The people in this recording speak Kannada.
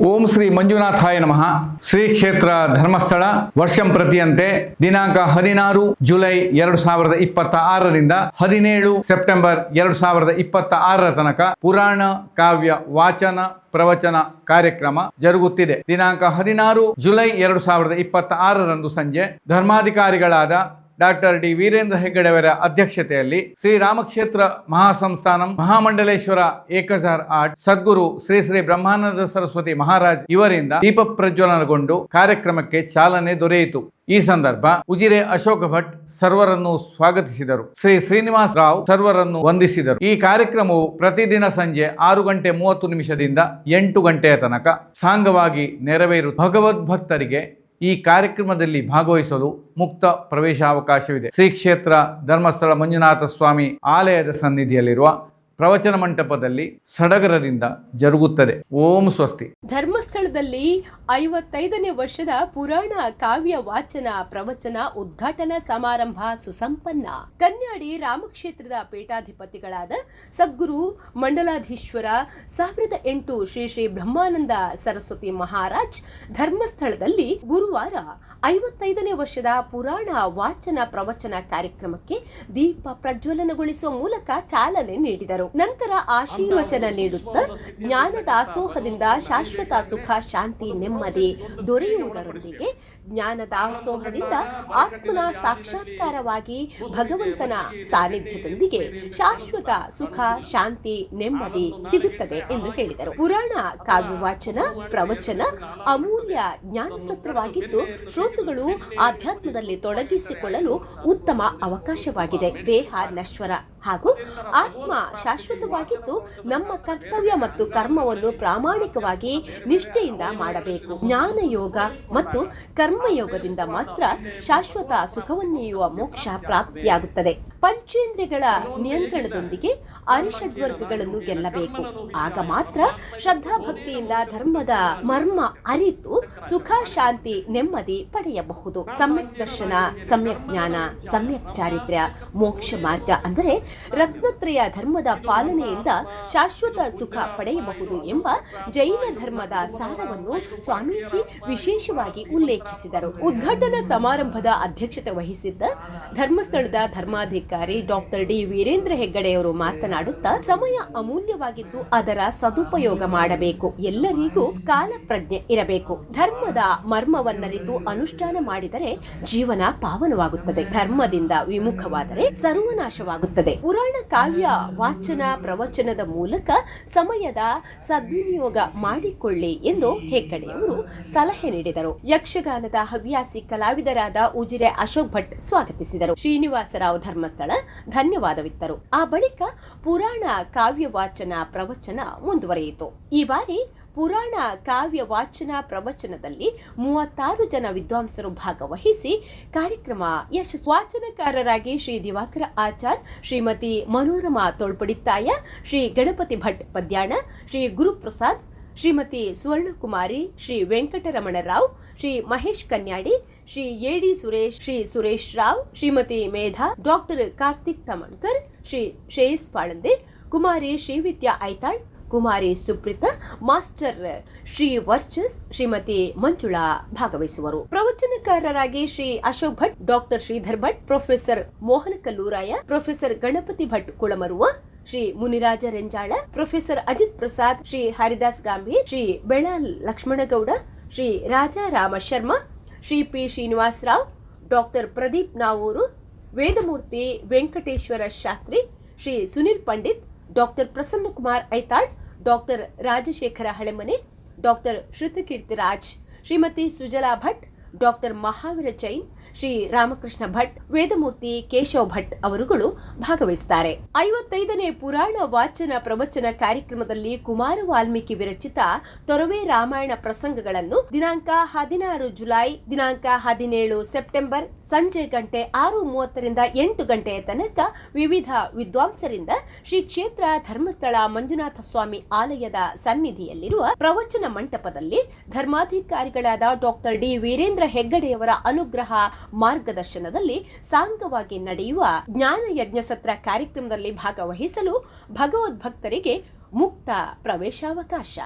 ಓಂ ಶ್ರೀ ಮಂಜುನಾಥಾಯ ನಮಃ. ಶ್ರೀ ಕ್ಷೇತ್ರ ಧರ್ಮಸ್ಥಳ ವರ್ಷಂ ಪ್ರತಿಯಂತೆ ದಿನಾಂಕ 16 ಜುಲೈ 2026ರಿಂದ 17 ಸೆಪ್ಟೆಂಬರ್ 2026 ತನಕ ಪುರಾಣ ಕಾವ್ಯ ವಾಚನ ಪ್ರವಚನ ಕಾರ್ಯಕ್ರಮ ಜರುಗುತ್ತಿದೆ. ದಿನಾಂಕ 16 ಜುಲೈ 2026ರಂದು ಸಂಜೆ ಧರ್ಮಾಧಿಕಾರಿಗಳಾದ ಡಾಕ್ಟರ್ ಡಿ ವೀರೇಂದ್ರ ಹೆಗ್ಗಡೆಯವರ ಅಧ್ಯಕ್ಷತೆಯಲ್ಲಿ ಶ್ರೀ ರಾಮಕ್ಷೇತ್ರ ಮಹಾಸಂಸ್ಥಾನಂ ಮಹಾಮಂಡಲೇಶ್ವರ ಏಕಜಾರ್ ಆಟ್ ಸದ್ಗುರು ಶ್ರೀ ಶ್ರೀ ಬ್ರಹ್ಮಾನಂದ ಸರಸ್ವತಿ ಮಹಾರಾಜ್ ಇವರಿಂದ ದೀಪ ಪ್ರಜ್ವಲನಗೊಂಡು ಕಾರ್ಯಕ್ರಮಕ್ಕೆ ಚಾಲನೆ ದೊರೆಯಿತು. ಈ ಸಂದರ್ಭ ಉಜಿರೆ ಅಶೋಕ ಭಟ್ ಸರ್ವರನ್ನು ಸ್ವಾಗತಿಸಿದರು. ಶ್ರೀ ಶ್ರೀನಿವಾಸ ರಾವ್ ಸರ್ವರನ್ನು ವಂದಿಸಿದರು. ಈ ಕಾರ್ಯಕ್ರಮವು ಪ್ರತಿದಿನ ಸಂಜೆ 6:30 8 ಗಂಟೆಯ ತನಕ ಸಾಂಗವಾಗಿ ನೆರವೇರು. ಭಗವದ್ಭಕ್ತರಿಗೆ ಈ ಕಾರ್ಯಕ್ರಮದಲ್ಲಿ ಭಾಗವಹಿಸಲು ಮುಕ್ತ ಪ್ರವೇಶಾವಕಾಶವಿದೆ. ಶ್ರೀ ಕ್ಷೇತ್ರ ಧರ್ಮಸ್ಥಳ ಮಂಜುನಾಥ ಸ್ವಾಮಿ ಆಲಯದ ಸನ್ನಿಧಿಯಲ್ಲಿರುವ ಪ್ರವಚನ ಮಂಟಪದಲ್ಲಿ ಸಡಗರದಿಂದ ಜರುಗುತ್ತದೆ. ಓಂ ಸ್ವಸ್ತಿ. ಧರ್ಮಸ್ಥಳದಲ್ಲಿ 55ನೇ ವರ್ಷದ ಪುರಾಣ ಕಾವ್ಯ ವಾಚನ ಪ್ರವಚನ ಉದ್ಘಾಟನಾ ಸಮಾರಂಭ ಸುಸಂಪನ್ನ. ಕನ್ಯಾಡಿ ರಾಮಕ್ಷೇತ್ರದ ಪೀಠಾಧಿಪತಿಗಳಾದ ಸದ್ಗುರು ಮಂಡಲಾಧೀಶ್ವರ 1008 ಶ್ರೀ ಶ್ರೀ ಬ್ರಹ್ಮಾನಂದ ಸರಸ್ವತಿ ಮಹಾರಾಜ್ ಧರ್ಮಸ್ಥಳದಲ್ಲಿ ಗುರುವಾರ 55ನೇ ವರ್ಷದ ಪುರಾಣ ವಾಚನ ಪ್ರವಚನ ಕಾರ್ಯಕ್ರಮಕ್ಕೆ ದೀಪ ಪ್ರಜ್ವಲನಗೊಳಿಸುವ ಮೂಲಕ ಚಾಲನೆ ನೀಡಿದರು. ನಂತರ ಆಶೀರ್ವಚನ ನೀಡುತ್ತಾ ಜ್ಞಾನ ದಾಸೋಹದಿಂದ ಶಾಶ್ವತ ಸುಖ ಶಾಂತಿ ನೆಮ್ಮದಿ ದೊರೆಯುವುದರೊಂದಿಗೆ ಜ್ಞಾನ ದಾಸೋಹದಿಂದ ಆತ್ಮನ ಸಾಕ್ಷಾತ್ಕಾರವಾಗಿ ಭಗವಂತನ ಸಾನ್ನಿಧ್ಯದೊಂದಿಗೆ ಶಾಶ್ವತ ಸುಖ ಶಾಂತಿ ನೆಮ್ಮದಿ ಸಿಗುತ್ತದೆ ಎಂದು ಹೇಳಿದರು. ಪುರಾಣ ಕಾವ್ಯ ವಾಚನ ಪ್ರವಚನ ಅಮೂಲ್ಯ ಜ್ಞಾನ ಸತ್ರವಾಗಿದ್ದು ಶ್ರೋತೃಗಳು ಆಧ್ಯಾತ್ಮದಲ್ಲಿ ತೊಡಗಿಸಿಕೊಳ್ಳಲು ಉತ್ತಮ ಅವಕಾಶವಾಗಿದೆ. ದೇಹ ನಶ್ವರ ಹಾಗೂ ಆತ್ಮ ಶಾಶ್ವತವಾಗಿದ್ದು ನಮ್ಮ ಕರ್ತವ್ಯ ಮತ್ತು ಕರ್ಮವನ್ನು ಪ್ರಾಮಾಣಿಕವಾಗಿ ನಿಷ್ಠೆಯಿಂದ ಮಾಡಬೇಕು. ಜ್ಞಾನ ಯೋಗ ಮತ್ತು ಕರ್ಮಯೋಗದಿಂದ ಮಾತ್ರ ಶಾಶ್ವತ ಸುಖವನ್ನೀಯುವ ಮೋಕ್ಷ ಪ್ರಾಪ್ತಿಯಾಗುತ್ತದೆ. ಪಂಚೇಂದ್ರಿಯಗಳ ನಿಯಂತ್ರಣದೊಂದಿಗೆ ಅರಿಷಡ್ವರ್ಗಗಳನ್ನು ಗೆಲ್ಲಬೇಕು. ಆಗ ಮಾತ್ರ ಶ್ರದ್ಧಾ ಭಕ್ತಿಯಿಂದ ಧರ್ಮದ ಮರ್ಮ ಅರಿತು ಸುಖ ಶಾಂತಿ ನೆಮ್ಮದಿ ಪಡೆಯಬಹುದು. ಸಮ್ಯಕ್ ದರ್ಶನ, ಸಮ್ಯಕ್ ಜ್ಞಾನ, ಸಮ್ಯಕ್ ಚಾರಿತ್ರ್ಯ, ಮೋಕ್ಷ ಮಾರ್ಗ ಅಂದರೆ ರತ್ನತ್ರಯ ಧರ್ಮದ ಪಾಲನೆಯಿಂದ ಶಾಶ್ವತ ಸುಖ ಪಡೆಯಬಹುದು ಎಂಬ ಜೈನ ಧರ್ಮದ ಸಾರವನ್ನು ಸ್ವಾಮೀಜಿ ವಿಶೇಷವಾಗಿ ಉಲ್ಲೇಖಿಸಿದರು. ಉದ್ಘಾಟನಾ ಸಮಾರಂಭದ ಅಧ್ಯಕ್ಷತೆ ವಹಿಸಿದ್ದ ಧರ್ಮಸ್ಥಳದ ಧರ್ಮಾಧಿಕಾರಿ ಡಾಕ್ಟರ್ ಡಿ ವೀರೇಂದ್ರ ಹೆಗ್ಗಡೆಯವರು ಮಾತನಾಡುತ್ತಾ, ಸಮಯ ಅಮೂಲ್ಯವಾಗಿದ್ದು ಅದರ ಸದುಪಯೋಗ ಮಾಡಬೇಕು. ಎಲ್ಲರಿಗೂ ಕಾಲ ಪ್ರಜ್ಞೆ ಇರಬೇಕು. ಧರ್ಮದ ಮರ್ಮವನ್ನರಿತು ಅನುಷ್ಠಾನ ಮಾಡಿದರೆ ಜೀವನ ಪಾವನವಾಗುತ್ತದೆ. ಧರ್ಮದಿಂದ ವಿಮುಖವಾದರೆ ಸರ್ವನಾಶವಾಗುತ್ತದೆ. ಪುರಾಣ ಕಾವ್ಯ ವಾಚನ ಪ್ರವಚನದ ಮೂಲಕ ಸಮಯದ ಸದ್ವಿನಿಯೋಗ ಮಾಡಿಕೊಳ್ಳಿ ಎಂದು ಹೆಗ್ಗಡೆಯವರು ಸಲಹೆ ನೀಡಿದರು. ಯಕ್ಷಗಾನದ ಹವ್ಯಾಸಿ ಕಲಾವಿದರಾದ ಉಜಿರೆ ಅಶೋಕ್ ಭಟ್ ಸ್ವಾಗತಿಸಿದರು. ಶ್ರೀನಿವಾಸರಾವ್ ಧರ್ಮಸ್ಥಳ ಧನ್ಯವಾದವಿತ್ತರು. ಆ ಬಳಿಕ ಪುರಾಣ ಕಾವ್ಯ ವಾಚನ ಪ್ರವಚನ ಮುಂದುವರಿಯಿತು. ಈ ಬಾರಿ ಪುರಾಣ ಕಾವ್ಯ ವಾಚನ ಪ್ರವಚನದಲ್ಲಿ 36 ಜನ ವಿದ್ವಾಂಸರು ಭಾಗವಹಿಸಿ ಕಾರ್ಯಕ್ರಮ ಯಶಸ್ವಿ. ವಾಚನಕಾರರಾಗಿ Shri Divakara Achar, Shrimati Manorama ತೋಳ್ಪಡಿತ್ತಾಯ, Shri Ganapati Bhat Padyana, Shri Guruprasad, Shrimati ಸುವರ್ಣಕುಮಾರಿ, Shri Venkataramana Rao, Shri Mahesh Kanyadi, Shri A D Suresh, Shri Suresh Rao, Shrimati Medha, doctor Karthik Tamankar, Shri Shreyas Palande, Kumari Shrividya Aithal, Kumari Supritha, master Shri Varchas, Shrimati Manjula ಭಾಗವಹಿಸುವರು. ಪ್ರವಚನಕಾರರಾಗಿ Shri Ashok Bhat, doctor Shridhar Bhat, professor Mohana Kalluraya, professor Ganapati Bhat Kulamaruva, Shri Muniraja Renjala, professor Ajit Prasad, Shri Haridas Gambhir, Shri Belal Lakshmanagowda, Shri Rajarama Sharma, Shri P Srinivasa Rao, doctor Pradeep Navuru, Vedamurthy Venkateshwara Shastri, Shri Sunil Pandit, doctor Prasanna Kumar Aithal, doctor Rajashekhara Halemane, doctor Shrutakirtiraj, Shrimati Sujala Bhat, doctor Mahavira Jain, Shri Ramakrishna Bhat, Vedamurthy Keshav Bhat ಅವರುಗಳು ಭಾಗವಹಿಸುತ್ತಾರೆ. 55ನೇ ಪುರಾಣ ವಾಚನ ಪ್ರವಚನ ಕಾರ್ಯಕ್ರಮದಲ್ಲಿ ಕುಮಾರ ವಾಲ್ಮೀಕಿ ವಿರಚಿತ ತೊರವೆ ರಾಮಾಯಣ ಪ್ರಸಂಗಗಳನ್ನು ದಿನಾಂಕ 16 ಜುಲೈ, ದಿನಾಂಕ 17 ಸೆಪ್ಟೆಂಬರ್ ಸಂಜೆ 6:30ರಿಂದ 8 ಗಂಟೆಯ ತನಕ ವಿವಿಧ ವಿದ್ವಾಂಸರಿಂದ ಶ್ರೀ ಕ್ಷೇತ್ರ ಧರ್ಮಸ್ಥಳ ಮಂಜುನಾಥ ಸ್ವಾಮಿ ಆಲಯದ ಸನ್ನಿಧಿಯಲ್ಲಿರುವ ಪ್ರವಚನ ಮಂಟಪದಲ್ಲಿ ಧರ್ಮಾಧಿಕಾರಿಗಳಾದ ಡಾಕ್ಟರ್ ಡಿ ವೀರೇಂದ್ರ ಹೆಗ್ಗಡೆಯವರ ಅನುಗ್ರಹ ಮಾರ್ಗದರ್ಶನದಲ್ಲಿ ಸಾಂಗವಾಗಿ ನಡೆಯುವ ಜ್ಞಾನ ಯಜ್ಞ ಸತ್ರ ಕಾರ್ಯಕ್ರಮದಲ್ಲಿ ಭಾಗವಹಿಸಲು ಭಗವದ್ಭಕ್ತರಿಗೆ ಮುಕ್ತ ಪ್ರವೇಶಾವಕಾಶ.